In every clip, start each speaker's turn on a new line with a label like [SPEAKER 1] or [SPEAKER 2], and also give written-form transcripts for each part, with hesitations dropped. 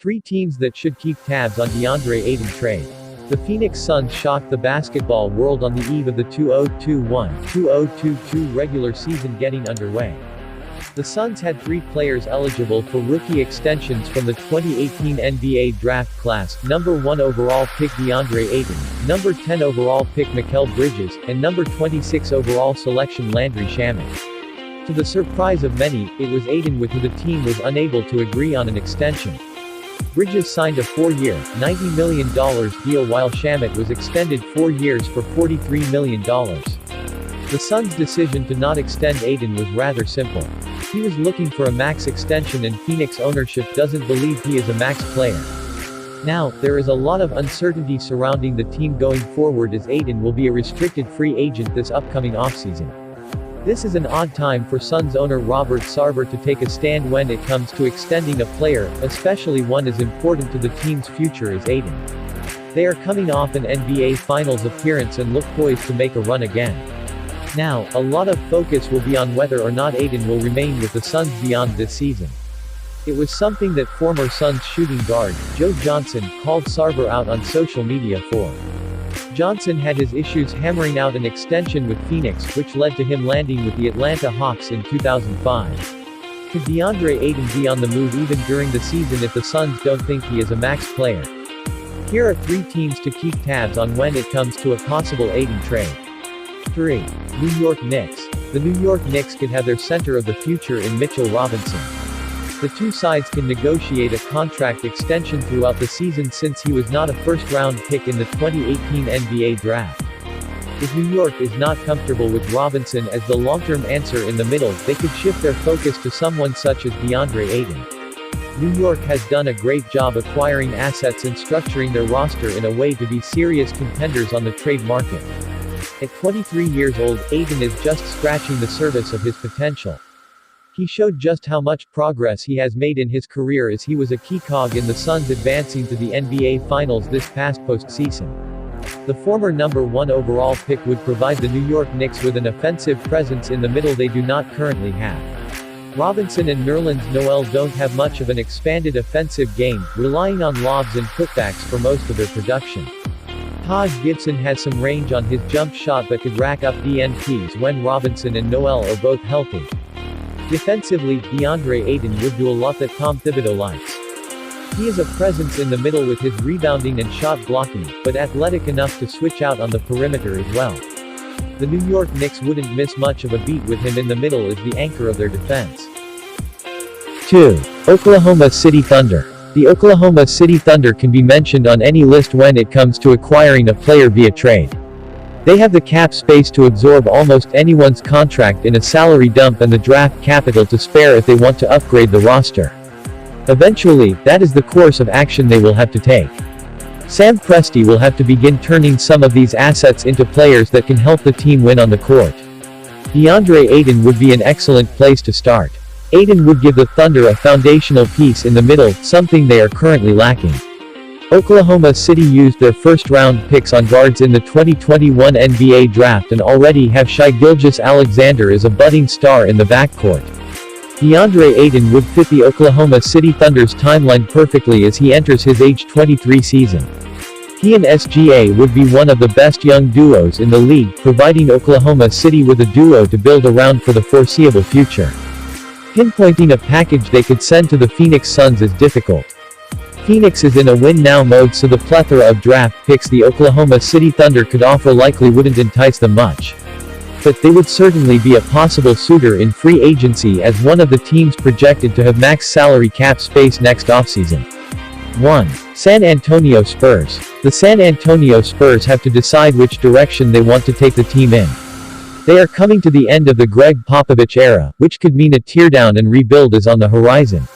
[SPEAKER 1] Three teams that should keep tabs on Deandre Ayton trade. The Phoenix Suns shocked the basketball world on the eve of the 2021-2022 regular season getting underway. The Suns had three players eligible for rookie extensions from the 2018 NBA draft class: number 1 overall pick Deandre Ayton, number 10 overall pick Mikal Bridges, and number 26 overall selection Landry Shamet. To the surprise of many, it was Ayton with who the team was unable to agree on an extension. Bridges signed a 4-year, $90 million deal while Shamet was extended 4 years for $43 million. The Suns' decision to not extend Ayton was rather simple. He was looking for a max extension and Phoenix ownership doesn't believe he is a max player. Now, there is a lot of uncertainty surrounding the team going forward as Ayton will be a restricted free agent this upcoming offseason. This is an odd time for Suns owner Robert Sarver to take a stand when it comes to extending a player, especially one as important to the team's future as Ayton. They are coming off an NBA Finals appearance and look poised to make a run again. Now, a lot of focus will be on whether or not Ayton will remain with the Suns beyond this season. It was something that former Suns shooting guard, Joe Johnson, called Sarver out on social media for. Johnson had his issues hammering out an extension with Phoenix, which led to him landing with the Atlanta Hawks in 2005. Could Deandre Ayton be on the move even during the season if the Suns don't think he is a max player? Here are three teams to keep tabs on when it comes to a possible Ayton trade. 3. New York Knicks. The New York Knicks could have their center of the future in Mitchell Robinson. The two sides can negotiate a contract extension throughout the season since he was not a first-round pick in the 2018 NBA draft. If New York is not comfortable with Robinson as the long-term answer in the middle, they could shift their focus to someone such as Deandre Ayton. New York has done a great job acquiring assets and structuring their roster in a way to be serious contenders on the trade market. At 23 years old, Ayton is just scratching the surface of his potential. He showed just how much progress he has made in his career as he was a key cog in the Suns advancing to the NBA Finals this past postseason. The former number 1 overall pick would provide the New York Knicks with an offensive presence in the middle they do not currently have. Robinson and Nerlens Noel don't have much of an expanded offensive game, relying on lobs and putbacks for most of their production. Taj Gibson has some range on his jump shot but could rack up DNPs when Robinson and Noel are both healthy. Defensively, Deandre Ayton would do a lot that Tom Thibodeau likes. He is a presence in the middle with his rebounding and shot blocking, but athletic enough to switch out on the perimeter as well. The New York Knicks wouldn't miss much of a beat with him in the middle as the anchor of their defense. 2. Oklahoma City Thunder. The Oklahoma City Thunder can be mentioned on any list when it comes to acquiring a player via trade. They have the cap space to absorb almost anyone's contract in a salary dump and the draft capital to spare if they want to upgrade the roster. Eventually, that is the course of action they will have to take. Sam Presti will have to begin turning some of these assets into players that can help the team win on the court. Deandre Ayton would be an excellent place to start. Ayton would give the Thunder a foundational piece in the middle, something they are currently lacking. Oklahoma City used their first-round picks on guards in the 2021 NBA draft and already have Shai Gilgeous-Alexander as a budding star in the backcourt. Deandre Ayton would fit the Oklahoma City Thunder's timeline perfectly as he enters his age 23 season. He and SGA would be one of the best young duos in the league, providing Oklahoma City with a duo to build around for the foreseeable future. Pinpointing a package they could send to the Phoenix Suns is difficult. Phoenix is in a win-now mode, so the plethora of draft picks the Oklahoma City Thunder could offer likely wouldn't entice them much. But they would certainly be a possible suitor in free agency as one of the teams projected to have max salary cap space next offseason. 1. San Antonio Spurs. The San Antonio Spurs have to decide which direction they want to take the team in. They are coming to the end of the Greg Popovich era, which could mean a teardown and rebuild is on the horizon.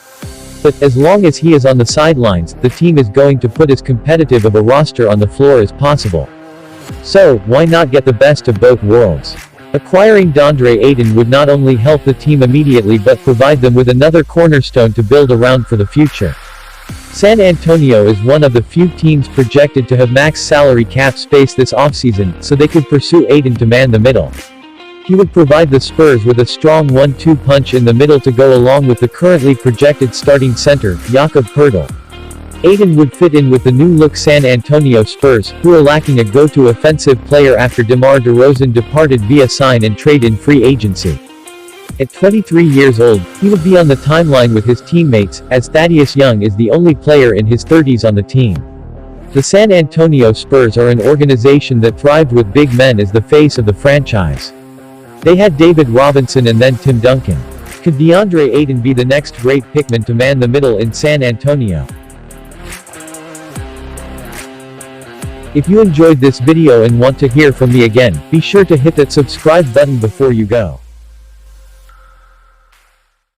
[SPEAKER 1] But, as long as he is on the sidelines, the team is going to put as competitive of a roster on the floor as possible. So, why not get the best of both worlds? Acquiring Deandre Ayton would not only help the team immediately but provide them with another cornerstone to build around for the future. San Antonio is one of the few teams projected to have max salary cap space this offseason, so they could pursue Ayton to man the middle. He would provide the Spurs with a strong 1-2 punch in the middle to go along with the currently projected starting center, Jakob Poeltl. Ayton would fit in with the new-look San Antonio Spurs, who are lacking a go-to offensive player after DeMar DeRozan departed via sign and trade in free agency. At 23 years old, he would be on the timeline with his teammates, as Thaddeus Young is the only player in his 30s on the team. The San Antonio Spurs are an organization that thrived with big men as the face of the franchise. They had David Robinson and then Tim Duncan. Could Deandre Ayton be the next great pickman to man the middle in San Antonio? If you enjoyed this video and want to hear from me again, be sure to hit that subscribe button before you go.